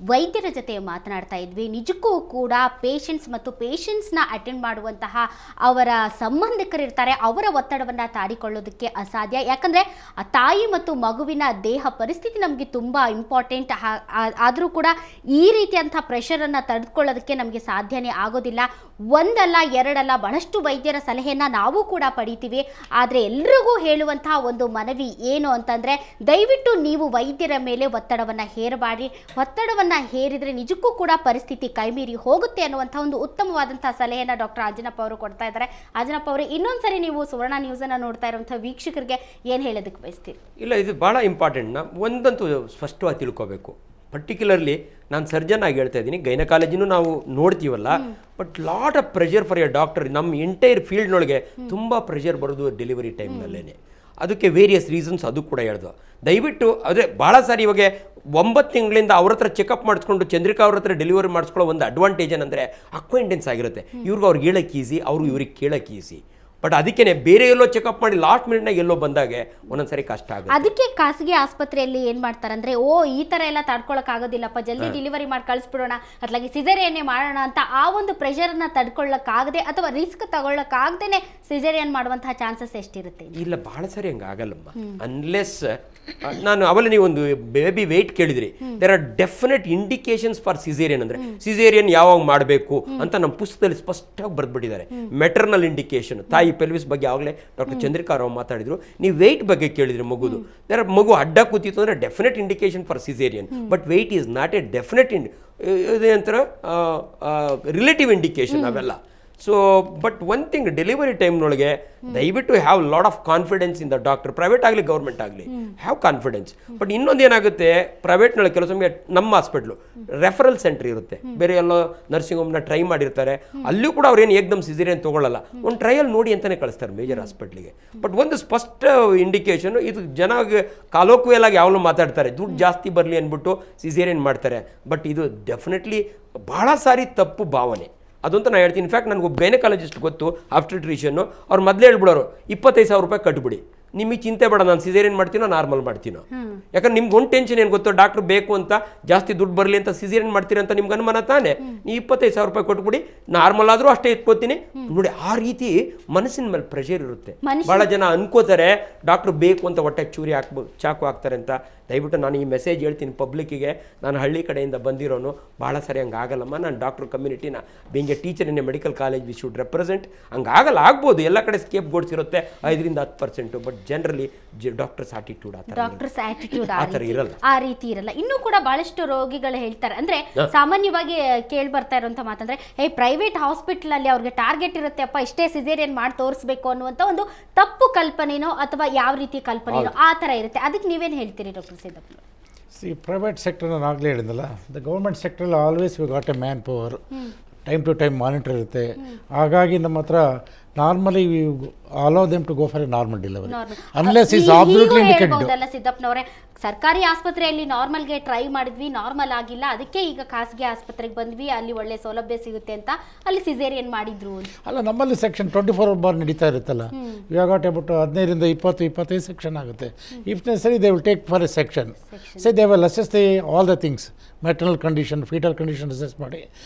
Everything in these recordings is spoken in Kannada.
ವೈದ್ಯರ ಜೊತೆ ಮಾತನಾಡ್ತಾ ಇದ್ವಿ. ನಿಜಕ್ಕೂ ಕೂಡ ಪೇಷಂಟ್ಸ್ ಮತ್ತು ಪೇಷಂಟ್ಸ್ನ ಅಟೆಂಡ್ ಮಾಡುವಂತಹ ಅವರ ಸಂಬಂಧಿಕರಿರ್ತಾರೆ, ಅವರ ಒತ್ತಡವನ್ನು ತಾಡಿಕೊಳ್ಳೋದಕ್ಕೆ ಅಸಾಧ್ಯ. ಯಾಕಂದರೆ ತಾಯಿ ಮತ್ತು ಮಗುವಿನ ದೇಹ ಪರಿಸ್ಥಿತಿ ನಮಗೆ ತುಂಬ ಇಂಪಾರ್ಟೆಂಟ್. ಆದರೂ ಕೂಡ ಈ ರೀತಿಯಂಥ ಪ್ರೆಷರನ್ನು ತಡೆದುಕೊಳ್ಳೋದಕ್ಕೆ ನಮಗೆ ಸಾಧ್ಯನೇ ಆಗೋದಿಲ್ಲ. ಒಂದಲ್ಲ ಎರಡಲ್ಲ ಬಹಳಷ್ಟು ವೈದ್ಯರ ಸಲಹೆಯನ್ನು ನಾವು ಕೂಡ ಪಡಿತೀವಿ. ಆದರೆ ಎಲ್ರಿಗೂ ಹೇಳುವಂತಹ ಒಂದು ಮನವಿ ಏನು ಅಂತಂದರೆ, ದಯವಿಟ್ಟು ನೀವು ವೈದ್ಯರ ಮೇಲೆ ಒತ್ತಡವನ್ನು ಹೇರಬಾಡಿ. ಒತ್ತಡವನ್ನು ಹೇರಿದರೆ ನಿಜಕ್ಕೂ ಕೂಡ ಪರಿಸ್ಥಿತಿ ಕೈಮೀರಿ ಹೋಗುತ್ತೆ ಅನ್ನುವಂಥ ಒಂದು ಉತ್ತಮವಾದಂಥ ಸಲಹೆಯನ್ನು ಡಾಕ್ಟರ್ ಆಂಜನಪ್ಪ ಅವರು ಕೊಡ್ತಾ ಇದ್ದಾರೆ. ಆಂಜನಪ್ಪ ಅವರು, ಇನ್ನೊಂದ್ಸರಿ ನೀವು ಸುವರ್ಣ ನ್ಯೂಸನ್ನು ನೋಡ್ತಾ ಇರುವಂಥ ವೀಕ್ಷಕರಿಗೆ ಏನು ಹೇಳೋದಕ್ಕೆ ಬಯಸ್ತೀರಿ? ಇಲ್ಲ, ಇದು ಭಾಳ ಇಂಪಾರ್ಟೆಂಟ್. ಒಂದಂತೂ ಸ್ಪಷ್ಟವಾಗಿ ತಿಳ್ಕೋಬೇಕು. ಪರ್ಟಿಕ್ಯುಲರ್ಲಿ ನಾನು ಸರ್ಜನ್ ಆಗಿ ಹೇಳ್ತಾ ಇದ್ದೀನಿ, ಗೈನಕಾಲಜಿನೂ ನಾವು ನೋಡ್ತೀವಲ್ಲ, but lot of pressure for a doctor. ನಮ್ಮ ಎಂಟೈರ್ ಫೀಲ್ಡ್ನೊಳಗೆ ತುಂಬ ಪ್ರೆಷರ್ ಬರೋದು ಡೆಲಿವರಿ ಟೈಮ್ನಲ್ಲೇ. ಅದಕ್ಕೆ ವೇರಿಯಸ್ ರೀಸನ್ಸ್ ಅದು ಕೂಡ ಹೇಳ್ದು. ದಯವಿಟ್ಟು ಅದೇ ಭಾಳ ಸಾರಿ ಇವಾಗ 9 ತಿಂಗಳಿಂದ ಅವ್ರ ಹತ್ರ ಚೆಕಪ್ ಮಾಡಿಸ್ಕೊಂಡು ಚಂದ್ರಿಕಾ ಅವ್ರ ಹತ್ರ ಡೆಲಿವರಿ ಮಾಡಿಸ್ಕೊಳ್ಳೋ ಒಂದು ಅಡ್ವಾಂಟೇಜ್ ಏನಂದರೆ ಅಕ್ವೈಂಟೆನ್ಸ್ ಆಗಿರುತ್ತೆ. ಅವ್ರಿಗೆ ಹೇಳೋಕ್ಕೆ ಈಸಿ, ಇವ್ರಿಗೆ ಕೇಳೋಕ್ಕೆ ಈಸಿ. ಬಟ್ ಅದಕ್ಕೇ ಬೇರೆ ಎಲ್ಲೋ ಚೆಕಪ್ ಮಾಡಿ ಲಾಸ್ಟ್ ಮಿನಿಟ್ನಾಗ ಎಲ್ಲೋ ಬಂದಾಗೆ ಒಂದೊಂದ್ಸರಿ ಕಷ್ಟ ಆಗುತ್ತೆ. ಅದಕ್ಕೆ ಖಾಸಗಿ ಆಸ್ಪತ್ರೆಯಲ್ಲಿ ಏನು ಮಾಡ್ತಾರೆ ಅಂದರೆ, ಈ ಥರ ಎಲ್ಲ ತಡ್ಕೊಳ್ಳೋಕ್ಕಾಗೋದಿಲ್ಲಪ್ಪ, ಜಲ್ದಿ ಡೆಲಿವರಿ ಮಾಡಿ ಕಳಿಸ್ಬಿಡೋಣ, ಅట్లాಗಿ ಸಿಸೇರಿಯನ್ನೇ ಮಾಡೋಣ ಅಂತ ಆ ಒಂದು ಪ್ರೆಷರನ್ನು ತಡ್ಕೊಳ್ಳೋಕ್ಕಾಗದೆ ಅಥವಾ ರಿಸ್ಕ್ ತಗೊಳ್ಳೋಕ್ಕಾಗದೇ ಸಿಸೇರಿಯನ್ ಮಾಡುವಂತಹ ಚಾನ್ಸಸ್ ಎಷ್ಟಿರುತ್ತೆ? ಇಲ್ಲ, ಭಾಳ ಸರಿ ಹಂಗೆ ಆಗಲ್ಲಮ್ಮ. ಅನ್ಲೆಸ್ ನಾನು ಅವಲ್ಲಿ ನೀವು ಒಂದು ಬೇಬಿ ವೆಯ್ಟ್ ಕೇಳಿದ್ರಿ, there are definite indications for caesarean. ಅಂದರೆ ಸಿಸೇರಿಯನ್ ಯಾವಾಗ ಮಾಡಬೇಕು ಅಂತ ನಮ್ಮ ಪುಸ್ತಕದಲ್ಲಿ ಸ್ಪಷ್ಟವಾಗಿ ಬರೆದ್ಬಿಟ್ಟಿದ್ದಾರೆ. ಮೆಟರ್ನಲ್ ಇಂಡಿಕೇಶನ್, ತಾಯಿ ಪೆಲ್ವಿಸ್ ಬಗ್ಗೆ ಆವಾಗಲೇ ಡಾಕ್ಟರ್ ಚಂದ್ರಿಕಾ ರಾವ್ ಮಾತಾಡಿದ್ರು. ನೀವು ವೆಯ್ಟ್ ಬಗ್ಗೆ ಕೇಳಿದ್ರಿ, ಮಗು ಅಡ್ಡ ಕೂತಿತ್ತು ಅಂದರೆ definite indication for caesarean. But weight is not a definite ಇದೇಂತರ ರಿಲೇಟಿವ್ ಇಂಡಿಕೇಶನ್ ಅವೆಲ್ಲ. So but one thing, delivery ಟೈಮ್ನೊಳಗೆ ದಯವಿಟ್ಟು have lot of confidence in the doctor. Private ಆಗಲಿ ಗೌರ್ಮೆಂಟ್ ಆಗಲಿ, ಹ್ಯಾವ್ ಕಾನ್ಫಿಡೆನ್ಸ್. ಬಟ್ ಇನ್ನೊಂದು ಏನಾಗುತ್ತೆ, ಪ್ರೈವೇಟ್ನೊಳಗೆ ಕೆಲವು ಸಮಯ ನಮ್ಮ ಹಾಸ್ಪಿಟ್ಲು ರೆಫರಲ್ ಸೆಂಟರ್ ಇರುತ್ತೆ, ಬೇರೆ ಎಲ್ಲೋ ನರ್ಸಿಂಗ್ ಹೋಮ್ನ ಟ್ರೈ ಮಾಡಿರ್ತಾರೆ, ಅಲ್ಲೂ ಕೂಡ ಅವ್ರೇನು ಏಕ್ದಮ್ ಸಿಸೇರಿಯನ್ ತೊಗೊಳ್ಳಲ್ಲ, ಒಂದು ಟ್ರಯಲ್ ನೋಡಿ ಅಂತಲೇ ಕಳಿಸ್ತಾರೆ ಮೇಜರ್ ಹಾಸ್ಪಿಟ್ಲಿಗೆ. ಬಟ್ ಒಂದು ಸ್ಪಷ್ಟ ಇಂಡಿಕೇಶನ್ ಇದು, ಜನ ಕಾಲೋಕ್ವಿಯಲ್ ಆಗಿ ಯಾವಾಗಲೂ ಮಾತಾಡ್ತಾರೆ, ದುಡ್ಡು ಜಾಸ್ತಿ ಬರಲಿ ಅಂದ್ಬಿಟ್ಟು ಸಿಸೇರಿಯನ್ ಮಾಡ್ತಾರೆ. ಬಟ್ ಇದು ಡೆಫಿನೆಟ್ಲಿ ಭಾಳ ಸಾರಿ ತಪ್ಪು ಭಾವನೆ ಅದಂತ ನಾನು ಹೇಳ್ತೀನಿ. ಇನ್ಫ್ಯಾಕ್ಟ್ ನನಗೊಬ್ಬ ಗೈನಕಾಲಜಿಸ್ಟ್ ಗೊತ್ತು, ಆಬ್ಸ್ಟೆಟ್ರಿಷಿಯನ್ನು, ಅವ್ರು ಮೊದಲೇ ಹೇಳ್ಬಿಡೋರು 25,000 ರೂಪಾಯಿ ಕಟ್ಬಿಡಿ, ನಿಮಗೆ ಚಿಂತೆ ಬೇಡ, ನಾನು ಸಿಸೇರಿಯನ್ ಮಾಡ್ತೀನೋ ನಾರ್ಮಲ್ ಮಾಡ್ತೀನೋ. ಯಾಕಂದ್ರೆ ನಿಮ್ಗೆ ಒಂದು ಟೆನ್ಷನ್ ಏನು ಗೊತ್ತೋ, ಡಾಕ್ಟ್ರ್ ಬೇಕು ಅಂತ ಜಾಸ್ತಿ ದುಡ್ಡು ಬರಲಿ ಅಂತ ಸಿಸೇರಿಯನ್ ಮಾಡ್ತೀರಿ ಅಂತ ನಿಮ್ಗೆ ಅನುಮಾನ ತಾನೆ. ನೀವು 25,000 ರೂಪಾಯಿ ಕೊಟ್ಬಿಡಿ, ನಾರ್ಮಲ್ ಆದರೂ ಅಷ್ಟೇ ಎತ್ಕೋತೀನಿ ನೋಡಿ. ಆ ರೀತಿ ಮನಸ್ಸಿನ ಮೇಲೆ ಪ್ರೆಷರ್ ಇರುತ್ತೆ. ಭಾಳ ಜನ ಅನ್ಕೋತಾರೆ ಡಾಕ್ಟ್ರು ಬೇಕು ಅಂತ ಹೊಟ್ಟೆ ಚೂರಿ ಚಾಕು ಹಾಕ್ತಾರೆ ಅಂತ. ದಯವಿಟ್ಟು ನಾನು ಈ ಮೆಸೇಜ್ ಹೇಳ್ತೀನಿ ಪಬ್ಲಿಕ್ಕಿಗೆ. ನಾನು ಹಳ್ಳಿ ಕಡೆಯಿಂದ ಬಂದಿರೋನು, ಭಾಳ ಸರಿ ಹಂಗೆ ಆಗಲ್ಲಮ್ಮ. ನಾನು ಡಾಕ್ಟ್ರ್ ಕಮ್ಯುನಿಟಿನ being a teacher in a medical college we should represent. ಹಂಗಾಗಲ್ಲ, ಆಗ್ಬೋದು, ಎಲ್ಲ ಕಡೆ ಸ್ಕೇಪ್ ಗೋಡ್ಸ್ ಇರುತ್ತೆ 5-10%. ಬಟ್ ಜನರಲಿ ಡಾಕ್ಟರ್ಸ್ ಆಟಿಟ್ಯೂಡ್ ಆ ರೀತಿ ಇರಲ್ಲ. ಇನ್ನೂ ಕೂಡ ಬಹಳಷ್ಟು ರೋಗಿಗಳು ಹೇಳ್ತಾರೆ, ಅಂದ್ರೆ ಸಾಮಾನ್ಯವಾಗಿ ಕೇಳಿ ಬರ್ತಾ ಇರುವಂತ ಮಾತಂದ್ರೆ, ಪ್ರೈವೇಟ್ ಹಾಸ್ಪಿಟಲ್ ಅಲ್ಲಿ ಅವ್ರಿಗೆ ಟಾರ್ಗೆಟ್ ಇರುತ್ತೆ ಅಪ್ಪ, ಇಷ್ಟೇ ಸಿಸೇರಿಯನ್ ಮಾಡಿ ತೋರಿಸ್ಬೇಕು ಅನ್ನುವಂತ ಒಂದು ತಪ್ಪು ಕಲ್ಪನೆನೋ ಅಥವಾ ಯಾವ ರೀತಿ ಕಲ್ಪನೆನೋ ಆ ತರ ಇರುತ್ತೆ. ಅದಕ್ಕೆ ನೀವೇನು ಹೇಳ್ತೀರಿ ಡಾಕ್ಟರ್ ಸಿದ್ದಪ್ಪ? ಪ್ರೈವೇಟ್ ಸೆಕ್ಟರ್ ನಾನು ಆಗಲೇ ಹೇಳಿದ್ನಲ್ಲ, ದ ಗೌರ್ಮೆಂಟ್ ಸೆಕ್ಟ್ರಲ್ಲಿ always we got a man power, time to time monitor ಇರುತ್ತೆ. ಹಾಗಾಗಿ ನಮ್ಮ ಹತ್ರ normally allow them to go for a normal delivery unless is absolutely indicated. ಸಿದ್ದಪ್ಪನವರೇ, ಸರ್ಕಾರಿ ಆಸ್ಪತ್ರೆಯಲ್ಲಿ ನಾರ್ಮಲ್ಗೆ ಟ್ರೈ ಮಾಡಿದ್ವಿ, ನಾರ್ಮಲ್ ಆಗಿಲ್ಲ, ಅದಕ್ಕೆ ಈಗ ಖಾಸಗಿ ಆಸ್ಪತ್ರೆಗೆ ಬಂದ್ವಿ, ಅಲ್ಲಿ ಒಳ್ಳೆ ಸೌಲಭ್ಯ ಸಿಗುತ್ತೆ ಅಂತ ಅಲ್ಲಿ ಸಿಸೇರಿಯನ್ ಮಾಡಿದ್ರು. ಅಲ್ಲ, ನಮ್ಮಲ್ಲಿ ಸೆಕ್ಷನ್ 24/7 ನಡೀತಾ ಇರುತ್ತಲ್ಲ, ಇವಾಗ ಬಿಟ್ಟು 15-20-25 ಸೆಕ್ಷನ್ ಆಗುತ್ತೆ. If ನೆಸರಿ they will take for a section, say they will assess all the things, maternal condition, fetal condition assess ಮಾಡಿ.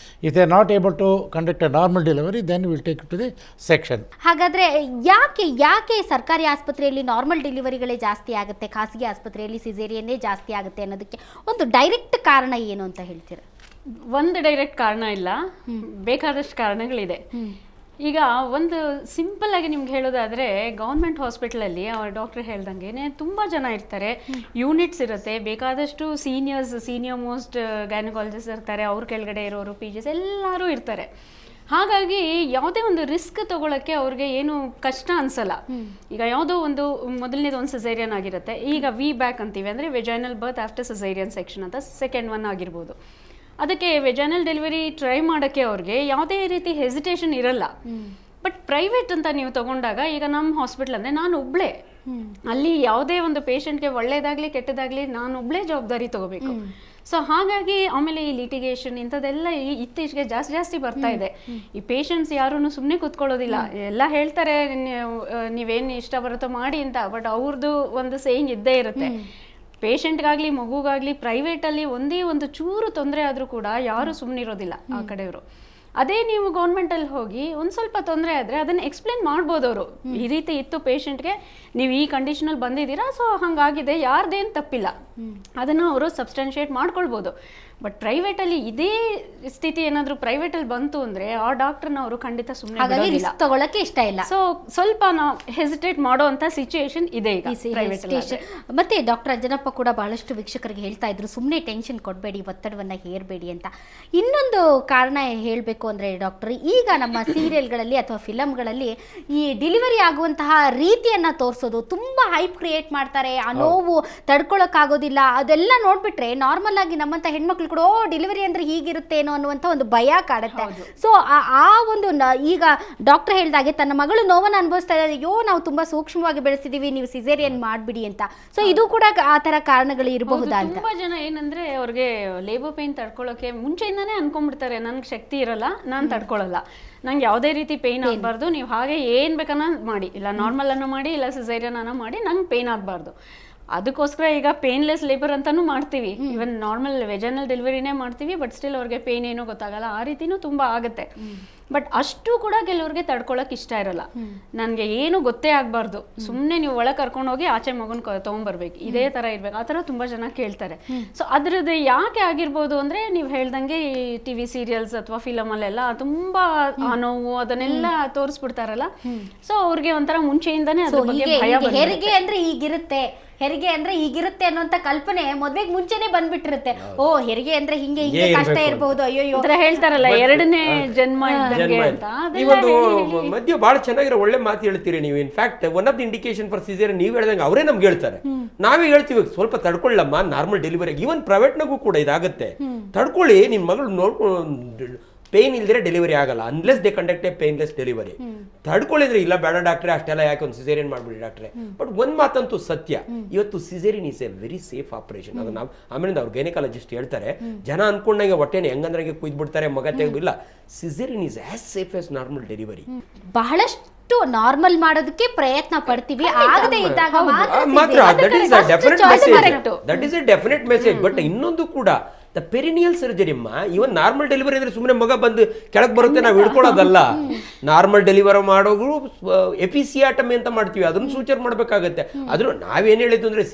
If they are not able to conduct a normal delivery, then we will take it to the section. ಹಾಗಾದ್ರೆ ಯಾಕೆ ಸರ್ಕಾರಿ ಆಸ್ಪತ್ರೆಯಲ್ಲಿ ನಾರ್ಮಲ್ ಡೆಲಿವರಿಗಳೇ ಜಾಸ್ತಿ ಆಗುತ್ತೆ, ಖಾಸಗಿ ಆಸ್ಪತ್ರೆಯಲ್ಲಿ ಸಿಸೇರಿಯನ್ನೇ ಜಾಸ್ತಿ ಆಗುತ್ತೆ ಅನ್ನೋದಕ್ಕೆ ಒಂದು ಡೈರೆಕ್ಟ್ ಕಾರಣ ಏನು ಅಂತ ಹೇಳ್ತೀರಾ? ಒಂದು ಡೈರೆಕ್ಟ್ ಕಾರಣ ಇಲ್ಲ, ಬೇಕಾದಷ್ಟು ಕಾರಣಗಳಿದೆ. ಈಗ ಒಂದು ಸಿಂಪಲ್ ಆಗಿ ನಿಮ್ಗೆ ಹೇಳೋದಾದರೆ, ಗೌರ್ಮೆಂಟ್ ಹಾಸ್ಪಿಟಲಲ್ಲಿ ಅವ್ರ ಡಾಕ್ಟ್ರ್ ಹೇಳ್ದಂಗೆ ತುಂಬ ಜನ ಇರ್ತಾರೆ, ಯೂನಿಟ್ಸ್ ಇರುತ್ತೆ, ಬೇಕಾದಷ್ಟು ಸೀನಿಯರ್ ಮೋಸ್ಟ್ ಗೈನಕಾಲಜಿಸ್ಟ್ ಇರ್ತಾರೆ, ಅವ್ರ ಕೆಳಗಡೆ ಇರೋರು PGs ಎಲ್ಲರೂ ಇರ್ತಾರೆ. ಹಾಗಾಗಿ ಯಾವುದೇ ಒಂದು ರಿಸ್ಕ್ ತಗೊಳ್ಳೋಕ್ಕೆ ಅವ್ರಿಗೆ ಏನು ಕಷ್ಟ ಅನ್ಸಲ್ಲ. ಈಗ ಯಾವುದೋ ಒಂದು ಮೊದಲನೇದು ಒಂದು ಸಿಸೇರಿಯನ್ ಆಗಿರುತ್ತೆ, ಈಗ ವಿ ಬ್ಯಾಕ್ ಅಂತೀವಿ, ಅಂದರೆ ವೆಜೈನಲ್ ಬರ್ತ್ ಆಫ್ಟರ್ ಸಿಸೇರಿಯನ್ ಸೆಕ್ಷನ್ ಅಂತ ಸೆಕೆಂಡ್ ಒನ್ ಆಗಿರ್ಬೋದು. ಅದಕ್ಕೆ ವೆಜೈನಲ್ ಡೆಲಿವರಿ ಟ್ರೈ ಮಾಡೋಕ್ಕೆ ಅವ್ರಿಗೆ ಯಾವುದೇ ರೀತಿ ಹೆಸಿಟೇಷನ್ ಇರಲ್ಲ. ಬಟ್ ಪ್ರೈವೇಟ್ ಅಂತ ನೀವು ತಗೊಂಡಾಗ, ಈಗ ನಮ್ಮ ಹಾಸ್ಪಿಟ್ಲ್ ಅಂದರೆ ನಾನು ಒಬ್ಬಳೇ, ಅಲ್ಲಿ ಯಾವುದೇ ಒಂದು ಪೇಷಂಟ್ಗೆ ಒಳ್ಳೇದಾಗಲಿ ಕೆಟ್ಟದಾಗಲಿ ನಾನು ಒಬ್ಬಳೇ ಜವಾಬ್ದಾರಿ ತಗೋಬೇಕು. ಸೊ ಹಾಗಾಗಿ ಆಮೇಲೆ ಈ ಲಿಟಿಗೇಷನ್ ಇಂಥದ್ದೆಲ್ಲ ಇತ್ತೀಚೆಗೆ ಜಾಸ್ತಿ ಬರ್ತಾ ಇದೆ. ಈ ಪೇಷಂಟ್ಸ್ ಯಾರೂ ಸುಮ್ಮನೆ ಕೂತ್ಕೊಳ್ಳೋದಿಲ್ಲ, ಎಲ್ಲ ಹೇಳ್ತಾರೆ ನೀವೇನು ಇಷ್ಟ ಬರುತ್ತೋ ಮಾಡಿ ಅಂತ. ಬಟ್ ಅವ್ರದ್ದು ಒಂದು ಸೇಯಿಂಗ್ ಇದ್ದೇ ಇರುತ್ತೆ, ಪೇಷಂಟ್ಗಾಗಲಿ ಮಗುಗಾಗಲಿ ಪ್ರೈವೇಟಲ್ಲಿ ಒಂದೇ ಒಂದು ಚೂರು ತೊಂದರೆ ಆದರೂ ಕೂಡ ಯಾರೂ ಸುಮ್ಮನಿರೋದಿಲ್ಲ ಆ ಕಡೆಯವರು. ಅದೇ ನೀವು ಗೌರ್ಮೆಂಟಲ್ಲಿ ಹೋಗಿ ಒಂದು ಸ್ವಲ್ಪ ತೊಂದರೆ ಆದರೆ ಅದನ್ನು ಎಕ್ಸ್ಪ್ಲೇನ್ ಮಾಡ್ಬೋದು ಅವರು, ಈ ರೀತಿ ಇತ್ತು ಪೇಷಂಟ್ಗೆ, ನೀವು ಈ ಕಂಡೀಷನಲ್ಲಿ ಬಂದಿದ್ದೀರಾ, ಸೊ ಹಾಗಾಗಿದೆ, ಯಾರ್ದೇನು ತಪ್ಪಿಲ್ಲ, ಅದನ್ನು ಅವರು ಸಬ್ಸ್ಟಾನ್ಷಿಯೇಟ್ ಮಾಡ್ಕೊಳ್ಬೋದು. ಬಟ್ ಪ್ರೈವೇಟಲ್ಲಿ ಇದೇ ಸ್ಥಿತಿ ಏನಾದರೂ ಪ್ರೈವೇಟಲ್ಲಿ ಬಂತು ಅಂದರೆ ಆ ಡಾಕ್ಟರ್ನ ಅವರು ಖಂಡಿತ ಸುಮ್ಮನೆ ತಗೊಳಕ್ಕೆ ಇಷ್ಟ ಇಲ್ಲ. ಸೊ ಸ್ವಲ್ಪ ನಾವು ಹೆಸಿಟೇಟ್ ಮಾಡೋ ಅಂತ ಸಿಚುಯೇಷನ್ ಇದೆ ಈಗ ಪ್ರೈವೇಟಲ್ಲಿ. ಮತ್ತೆ ಡಾಕ್ಟರ್ ಅಂಜನಪ್ಪ ಕೂಡ ಬಹಳಷ್ಟು ವೀಕ್ಷಕರಿಗೆ ಹೇಳ್ತಾ ಇದ್ರು, ಸುಮ್ಮನೆ ಟೆನ್ಷನ್ ಕೊಡಬೇಡಿ, ಒತ್ತಡವನ್ನು ಹೇರಬೇಡಿ ಅಂತ. ಇನ್ನೊಂದು ಕಾರಣ ಹೇಳಬೇಕು ಅಂದರೆ ಡಾಕ್ಟರ್, ಈಗ ನಮ್ಮ ಸೀರಿಯಲ್ಗಳಲ್ಲಿ ಅಥವಾ ಫಿಲಮ್ಗಳಲ್ಲಿ ಈ ಡೆಲಿವರಿ ಆಗುವಂತಹ ರೀತಿಯನ್ನು ತೋರಿಸೋದು ತುಂಬ ಹೈಪ್ ಕ್ರಿಯೇಟ್ ಮಾಡ್ತಾರೆ. ಆ ನೋವು ತಡ್ಕೊಳಕ್ಕಾಗೋದಿಲ್ಲ, ಅದೆಲ್ಲ ನೋಡ್ಬಿಟ್ರೆ ನಾರ್ಮಲ್ ಆಗಿ ನಮ್ಮಂಥ ಹೆಣ್ಮಕ್ಳು ಕೂಡ ಡೆಲಿವರಿ ಅಂದ್ರೆ ಹೀಗಿರುತ್ತೇನೋ ಅನ್ನುವಂಥ ಒಂದು ಭಯ ಕಾಡುತ್ತೆ. ಸೊ ಆ ಒಂದು ಈಗ ಡಾಕ್ಟರ್ ಹೇಳ್ದಾಗೆ ತನ್ನ ಮಗಳು ನೋವನ್ನು ಅನುಭವಿಸ್ತಾ ಇದ್ದಾರೆ, ಅಯ್ಯೋ ನಾವು ತುಂಬಾ ಸೂಕ್ಷ್ಮವಾಗಿ ಬೆಳೆಸಿದೀವಿ, ನೀವು ಸಿಸೇರಿಯನ್ ಮಾಡ್ಬಿಡಿ ಅಂತ. ಸೊ ಇದು ಕೂಡ ಆ ತರ ಕಾರಣಗಳು ಇರಬಹುದಾ ಅಂತ. ತುಂಬಾ ಜನ ಏನಂದ್ರೆ ಅವ್ರಿಗೆ ಲೇಬರ್ ಪೇನ್ ತಡ್ಕೊಳ್ಳೋಕೆ ಮುಂಚೆಯಿಂದಾನೇ ಅನ್ಕೊಂಡ್ಬಿಡ್ತಾರೆ, ನನ್ಗೆ ಶಕ್ತಿ ಇರಲ್ಲ, ನಾನು ತಡ್ಕೊಳ್ಳಲ್ಲ, ನಂಗೆ ಯಾವುದೇ ರೀತಿ ಪೇನ್ ಆಗಬಾರ್ದು, ನೀವು ಹಾಗೆ ಏನು ಬೇಕನ್ನ ಮಾಡಿ, ಇಲ್ಲ ನಾರ್ಮಲ್ ಅನ್ನ ಮಾಡಿ, ಇಲ್ಲ ಸಿಸೇರಿಯನ್ ಅನ್ನ ಮಾಡಿ, ನಂಗೆ ಪೇನ್ ಆಗಬಾರ್ದು. ಅದಕ್ಕೋಸ್ಕರ ಈಗ ಪೇನ್ಲೆಸ್ ಲೇಬರ್ ಅಂತಾನು ಮಾಡ್ತೀವಿ, ಇವನ್ ನಾರ್ಮಲ್ ವೆಜನಲ್ ಡೆಲಿವರಿನೇ ಮಾಡ್ತೀವಿ, ಬಟ್ ಸ್ಟಿಲ್ ಅವ್ರಿಗೆ ಪೇನ್ ಏನೋ ಗೊತ್ತಾಗಲ್ಲ, ಆ ರೀತಿನೂ ತುಂಬ ಆಗುತ್ತೆ. ಬಟ್ ಅಷ್ಟು ಕೂಡ ಕೆಲವ್ರಿಗೆ ತಡ್ಕೊಳಕ್ ಇಷ್ಟ ಇರಲ್ಲ, ನನಗೆ ಏನು ಗೊತ್ತೇ ಆಗಬಾರ್ದು, ಸುಮ್ಮನೆ ನೀವು ಒಳಗೆ ಕರ್ಕೊಂಡೋಗಿ ಆಚೆ ಮಗನ ತೊಗೊಂಬರ್ಬೇಕು, ಇದೇ ಥರ ಇರ್ಬೇಕು, ಆ ಥರ ತುಂಬ ಜನ ಕೇಳ್ತಾರೆ. ಸೊ ಅದ್ರದ್ದು ಯಾಕೆ ಆಗಿರ್ಬೋದು ಅಂದರೆ, ನೀವು ಹೇಳ್ದಂಗೆ ಈ TV ಸೀರಿಯಲ್ಸ್ ಅಥವಾ ಫಿಲಮಲ್ಲೆಲ್ಲ ತುಂಬ ಆ ನೋವು ಅದನ್ನೆಲ್ಲ ತೋರಿಸ್ಬಿಡ್ತಾರಲ್ಲ, ಸೊ ಅವ್ರಿಗೆ ಒಂಥರ ಮುಂಚೆಯಿಂದಾನೇ ಅದ್ರ ಬಗ್ಗೆ ಭಯ. ಹೆರಿಗೆ ಅಂದ್ರೆ ಹೀಗಿರುತ್ತೆ, ಹೆರಿಗೆ ಅಂದ್ರೆ ಹೀಗಿರುತ್ತೆ ಅನ್ನುವಂತ ಕಲ್ಪನೆ ಮದ್ವೆಗೆ ಮುಂಚೆನೆ ಬಂದ್ಬಿಟ್ಟಿರುತ್ತೆ. ಓ ಹೆರಿಗೆ ಅಂದ್ರೆ ಹಿಂಗೆ ಹಿಂಗೆ ಕಷ್ಟ ಇರಬಹುದು, ಅಯ್ಯೋ ಹೇಳ್ತಾರಲ್ಲ ಎರಡನೇ ಜನ್ಮ ಇದ್ದಂಗೆ ಅಂತ. ಈ ಒಂದು ಮಧ್ಯ ಬಹಳ ಚೆನ್ನಾಗಿರೋ ಒಳ್ಳೆ ಮಾತು ಹೇಳ್ತೀರಿ ನೀವು. In fact one of the indication for caesarean ನೀವು ಹೇಳ್ದಂಗೆ ಅವರೇ ನಮ್ಗೆ ಹೇಳ್ತಾರೆ, ನಾವೇ ಹೇಳ್ತೀವಿ ಸ್ವಲ್ಪ ತಡ್ಕೊಳ್ಳಮ್ಮ ನಾರ್ಮಲ್ ಡೆಲಿವರಿ. ಈವನ್ ಪ್ರೈವೇಟ್ನಾಗೂ ಕೂಡ ಇದಾಗುತ್ತೆ, ತಡ್ಕೊಳ್ಳಿ, ನಿಮ್ ಮಗಳು ನೋಡ್ಕೊಂಡು ಪೇನ್ ಇಲ್ದಿರೆ ಡೆಲಿವರಿ ಆಗಲ್ಲ, unless they conduct a painless delivery. ತಡ್ಕೊಳ್ಳಿದ್ರೆ ಇಲ್ಲ ಬೇಡ ಡಾಕ್ಟ್ರೆ, ಅಷ್ಟೆಲ್ಲ ಯಾಕೆ ಒಂದು ಸಿಸೇರಿಯನ್ ಮಾಡ್ಬಿಡಿ ಡಾಕ್ಟ್ರೆ. ಬಟ್ ಒಂದ್ ಮಾತಂತೂ ಸತ್ಯ, ಇವತ್ತು caesarean is A very safe operation. ಅದು ನಾವು ಆಮೇಲೆ ಅವ್ರು ಗೈನಕಾಲಜಿಸ್ಟ್ ಹೇಳ್ತಾರೆ, ಜನ ಅನ್ಕೊಂಡಂಗೆ ಹೊಟ್ಟೆನೆ ಹೆಂಗಂದ್ರಾಗೆ ಕುಯ್ದ್ಬಿಡ್ತಾರೆ, ಮಗ ತೆಗೆದಿಲ್ಲ. Caesarean is as safe as normal delivery. ಬಹಳಷ್ಟು ನಾರ್ಮಲ್ ಮಾಡೋದಕ್ಕೆ ಪ್ರಯತ್ನ ಪಡ್ತೀವಿ, ಆಗದೆ ಇದ್ದಾಗ ಮಾತ್ರ that is a definite message, that is a definite message. But ಇನ್ನೊಂದು ಕೂಡ ದ ಪೆರಿನಿಯಲ್ ಸರ್ಜರಿ ಅಮ್ಮ, ಇವನ್ ನಾರ್ಮಲ್ ಡೆಲಿವರಿ ಅಂದ್ರೆ ಸುಮ್ಮನೆ ಮಗ ಬಂದು ಕೆಳಗೆ ಬರುತ್ತೆ ನಾವು ಹಿಡ್ಕೊಳ್ಳೋದಲ್ಲ. ನಾರ್ಮಲ್ ಡೆಲಿವರಿ ಮಾಡೋರು ಎಪಿಸಿಯಾಟಮಿ ಅಂತ ಮಾಡ್ತೀವಿ, ಅದನ್ನು ಸೂಚನೆ ಮಾಡಬೇಕಾಗತ್ತೆ. ಆದ್ರೂ ನಾವೇನ್ ಹೇಳಿದ್ದು ಅಂದ್ರೆ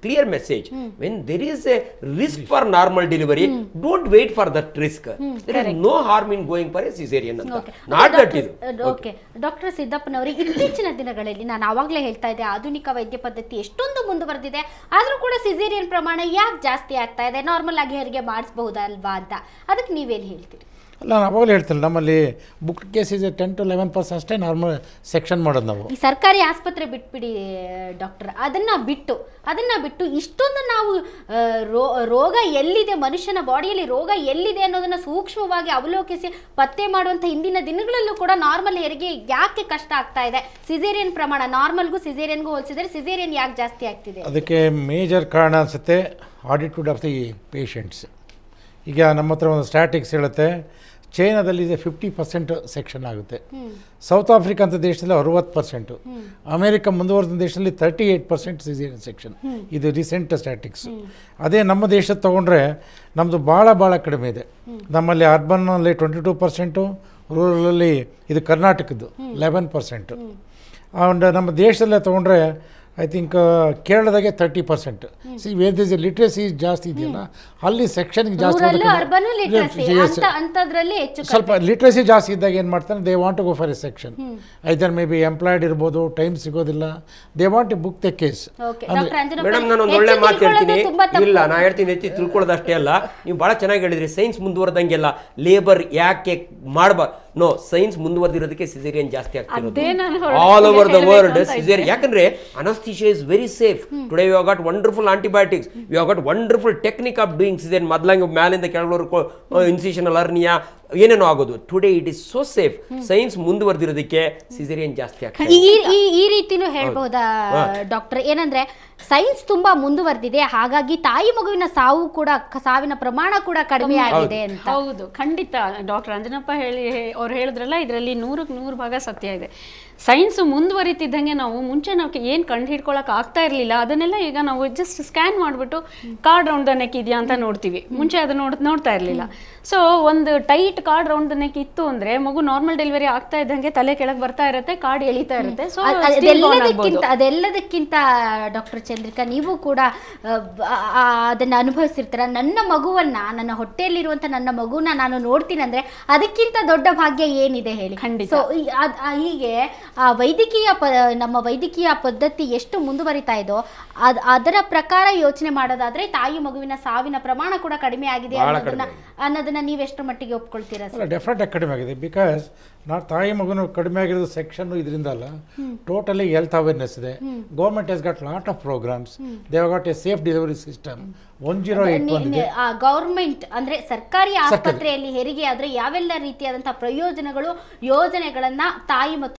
clear message, when there is a risk for normal delivery, don't wait for that risk, there is no harm in going for a caesarean ಅಂತ. ನಾಟ್ ದಟ್ ಇದು. ಓಕೆ ಡಾಕ್ಟರ್ ಸಿದ್ದಪ್ಪನವರೇ, ಇತ್ತೀಚಿನ ದಿನಗಳಲ್ಲಿ ನಾನು ಆವಾಗಲೇ ಹೇಳ್ತಾ ಇದ್ದೆ, ಆಧುನಿಕ ವೈದ್ಯ ಪದ್ಧತಿ ಎಷ್ಟೊಂದು ಮುಂದುವರೆದಿದೆ, ಆದ್ರೂ ಕೂಡ ಸಿಸೇರಿಯನ್ ಪ್ರಮಾಣ ಯಾಕೆ ಜಾಸ್ತಿ ಆಗ್ತಾ ಇದೆ, ನಾರ್ಮಲ್ ಆಗಿ ಹೆರಿಗೆ ಮಾಡಿಸಬಹುದಲ್ವಾ ಅಂತ, ಅದಕ್ಕೆ ನೀವೇನು ಹೇಳ್ತೀರಿ? ಅಲ್ಲ, ನಾನು ಅವಾಗಲೇ ಹೇಳ್ತಿಲ್ಲ, ನಮ್ಮಲ್ಲಿ ಬುಕ್ ಕೇಸಿಸ್ 10 to 11% ಅಷ್ಟೇ ನಾರ್ಮಲ್ ಸೆಕ್ಷನ್ ಮಾಡೋದು ನಾವು. ಈ ಸರ್ಕಾರಿ ಆಸ್ಪತ್ರೆ ಬಿಟ್ಬಿಡಿ ಡಾಕ್ಟರ್, ಅದನ್ನ ಬಿಟ್ಟು ಇಷ್ಟೊಂದು ನಾವು ರೋಗ ಎಲ್ಲಿದೆ, ಮನುಷ್ಯನ ಬಾಡಿಯಲ್ಲಿ ರೋಗ ಎಲ್ಲಿದೆ ಅನ್ನೋದನ್ನ ಸೂಕ್ಷ್ಮವಾಗಿ ಅವಲೋಕಿಸಿ ಪತ್ತೆ ಮಾಡುವಂಥ ಇಂದಿನ ದಿನಗಳಲ್ಲೂ ಕೂಡ ನಾರ್ಮಲ್ ಹೆರಿಗೆ ಯಾಕೆ ಕಷ್ಟ ಆಗ್ತಾ ಇದೆ? ಸಿಸೇರಿಯನ್ ಪ್ರಮಾಣ ನಾರ್ಮಲ್ಗೂ ಸಿಸೇರಿಯನ್ಗೂ ಹೋಲಿಸಿದರೆ ಸಿಸೇರಿಯನ್ ಯಾಕೆ ಜಾಸ್ತಿ ಆಗ್ತಿದೆ? ಅದಕ್ಕೆ ಮೇಜರ್ ಕಾರಣ ಅನಿಸುತ್ತೆ ಆಟಿಟ್ಯೂಡ್ ಆಫ್ ದಿ ಪೇಷಂಟ್ಸ್. ಈಗ ನಮ್ಮ ಹತ್ರ ಒಂದು ಸ್ಟ್ಯಾಟಿಕ್ಸ್ ಹೇಳುತ್ತೆ, ಚೈನಾದಲ್ಲಿ 50% ಸೆಕ್ಷನ್ ಆಗುತ್ತೆ, ಸೌತ್ ಆಫ್ರಿಕಾ ಅಂತ ದೇಶದಲ್ಲಿ 60%, ಅಮೇರಿಕ ಮುಂದುವರೆದ ದೇಶದಲ್ಲಿ 38% ಸಿಸೇರಿಯನ್ ಸೆಕ್ಷನ್. ಇದು ರೀಸೆಂಟ್ ಸ್ಟ್ಯಾಟಿಕ್ಸ್. ಅದೇ ನಮ್ಮ ದೇಶದ ತೊಗೊಂಡ್ರೆ ನಮ್ಮದು ಭಾಳ ಕಡಿಮೆ ಇದೆ. ನಮ್ಮಲ್ಲಿ ಅರ್ಬನ್ನಲ್ಲಿ 22%, ರೂರಲಲ್ಲಿ ಇದು ಕರ್ನಾಟಕದ್ದು 11%. ಆ್ಯಂಡ್ ನಮ್ಮ ದೇಶದಲ್ಲೇ ತೊಗೊಂಡ್ರೆ ಐ ಥಿಂಕ್ ಕೇರಳದಾಗೆ 30%. ಸಿ ವೇರ್ ದಿಸ್ ಲಿಟ್ರಸಿ ಜಾಸ್ತಿ ಇದೆಯಲ್ಲ, ಅಲ್ಲಿ ಸೆಕ್ಷನ್ಗೆ ಜಾಸ್ತಿ ಸ್ವಲ್ಪ ಲಿಟ್ರಸಿ ಜಾಸ್ತಿ ಇದ್ದಾಗ ಏನು ಮಾಡ್ತಾರೆ, they want to go for a section. Either may be employed ಇರ್ಬೋದು, ಟೈಮ್ ಸಿಗೋದಿಲ್ಲ, they want to book the case. Madam ನಾನು ಒಂದು ಒಳ್ಳೆ ಮಾತು ಹೇಳ್ತೀನಿ, ಇಲ್ಲ ನಾ ಹೇಳ್ತೀನಿ, ಹೆಚ್ಚು ತಿಳ್ಕೊಳ್ಳೋದಷ್ಟೇ ಅಲ್ಲ, ನೀವು ಭಾಳ ಚೆನ್ನಾಗಿ ಹೇಳಿದ್ರಿ, ಸೈನ್ಸ್ ಮುಂದುವರೆದಂಗೆಲ್ಲ ಲೇಬರ್ ಯಾಕೆ ಮಾಡಬಾರ್ದು. ನೋ, ಸೈನ್ಸ್ ಮುಂದುವರೆದಿರೋದಕ್ಕೆ ಸಿಸೇರಿಯನ್ ಜಾಸ್ತಿ ಆಗ್ತಿರೋದು all over the world. Caesarean ಯಾಕಂದ್ರೆ anaesthesia is very safe. Today we have got wonderful antibiotics, we have got wonderful technique of doing caesarean. ಮೊದಲಾಗಿ ಮ್ಯಾಲಿಂದ ಕೆಳಗಡೆ ಇನ್ಸಿಷನಲ್ ಹರ್ನಿಯಾ ಏನೇನೋ ಆಗೋದು. Today it is so safe. Science ಮುಂದುವರೆದಿರೋದಕ್ಕೆ ಸಿಸೇರಿಯನ್ ಜಾಸ್ತಿ ಆಗ್ತದೆ. ಈ ರೀತಿನೂ ಹೇಳ್ಬಹುದಾ ಡಾಕ್ಟರ್? ಏನಂದ್ರೆ ಸೈನ್ಸ್ ತುಂಬಾ ಮುಂದುವರೆದಿದೆ, ಹಾಗಾಗಿ ತಾಯಿ ಮಗುವಿನ ಸಾವಿನ ಪ್ರಮಾಣ ಕೂಡ ಕಡಿಮೆ ಆಗಿದೆ ಅಂತ. ಹೌದು, ಖಂಡಿತ. ಡಾಕ್ಟರ್ ಅಂಜನಪ್ಪ ಅವ್ರು ಹೇಳಿದ್ರಲ್ಲ, ಇದರಲ್ಲಿ 100% ಸತ್ಯ ಇದೆ. ಸೈನ್ಸ್ ಮುಂದುವರಿತಿದ್ದಂಗೆ ನಾವು ಮುಂಚೆ ನಾವು ಏನು ಕಂಡು ಹಿಡ್ಕೊಳಕ್ ಆಗ್ತಾ ಇರಲಿಲ್ಲ, ಅದನ್ನೆಲ್ಲ ಈಗ ನಾವು ಜಸ್ಟ್ ಸ್ಕ್ಯಾನ್ ಮಾಡಿಬಿಟ್ಟು ಕಾರ್ಡ್ ರೌಂಡ್ ದ ನೆಕ್ ಇದೆಯಾ ಅಂತ ನೋಡ್ತೀವಿ. ಮುಂಚೆ ಅದು ನೋಡ್ತಾ ಇರಲಿಲ್ಲ. ಸೊ ಒಂದು tight card round the neck ಇತ್ತು ಅಂದ್ರೆ ಮಗು ನಾರ್ಮಲ್ ಡೆಲಿವರಿ ಆಗ್ತಾ ಇದ್ದಂಗೆ ತಲೆ ಕೆಳಗೆ ಬರ್ತಾ ಇರುತ್ತೆ, ಕಾರ್ಡ್ ಎಳಿತಾ ಇರುತ್ತೆ. ಸೊ ಅದೆಲ್ಲದಕ್ಕಿಂತ ಡಾಕ್ಟರ್ ಚಂದ್ರಿಕಾ, ನೀವು ಕೂಡ ಅದನ್ನ ಅನುಭವಿಸಿರ್ತೀರ. ನನ್ನ ಮಗುವನ್ನ, ನನ್ನ ಹೊಟ್ಟೆಯಲ್ಲಿರುವಂತ ನನ್ನ ಮಗುನ ನಾನು ನೋಡ್ತೀನಿ ಅಂದ್ರೆ ಅದಕ್ಕಿಂತ ದೊಡ್ಡ ಭಾಗ್ಯ ಏನಿದೆ ಹೇಳಿ? ಖಂಡಿತ. ಸೊ ಹೀಗೆ ನಮ್ಮ ವೈದ್ಯಕೀಯ ಪದ್ಧತಿ ಎಷ್ಟು ಮುಂದುವರಿತಾ ಇದೋ ಅದರ ಪ್ರಕಾರ ಯೋಚನೆ ಮಾಡೋದಾದ್ರೆ ತಾಯಿ ಮಗುವಿನ ಸಾವಿನ ಪ್ರಮಾಣ ಕೂಡ ಕಡಿಮೆ ಆಗಿದೆ ಅನ್ನೋದನ್ನ ನೀವೆಷ್ಟು ಮಟ್ಟಿಗೆ ಒಪ್ಕೊಳ್ತೀರಾ? ಡೆಫಿನೆಟ್ ಆಗಿ ಕಡಿಮೆ ಆಗಿದೆ. ಬಿಕಾಸ್ ತಾಯಿ ಮಗುನು ಕಡಿಮೆ ಆಗಿರೋದು ಸೆಕ್ಷನ್ ಇದರಿಂದ ಅಲ್ಲ, ಟೋಟಲಿ ಹೆಲ್ತ್ ಅವೇರ್ನೆಸ್ ಇದೆ. Government has got lot of programmes, they have got a safe delivery system. 108 ಬಂದಿದೆ. ಗೌರ್ಮೆಂಟ್ ಅಂದ್ರೆ ಸರ್ಕಾರಿ ಆಸ್ಪತ್ರೆಯಲ್ಲಿ ಹೆರಿಗೆ ಆದ್ರೆ ಯಾವೆಲ್ಲ ರೀತಿಯಾದಂತಹ ಪ್ರಯೋಜನಗಳು, ಯೋಜನೆಗಳನ್ನ ತಾಯಿ ಮತ್ತು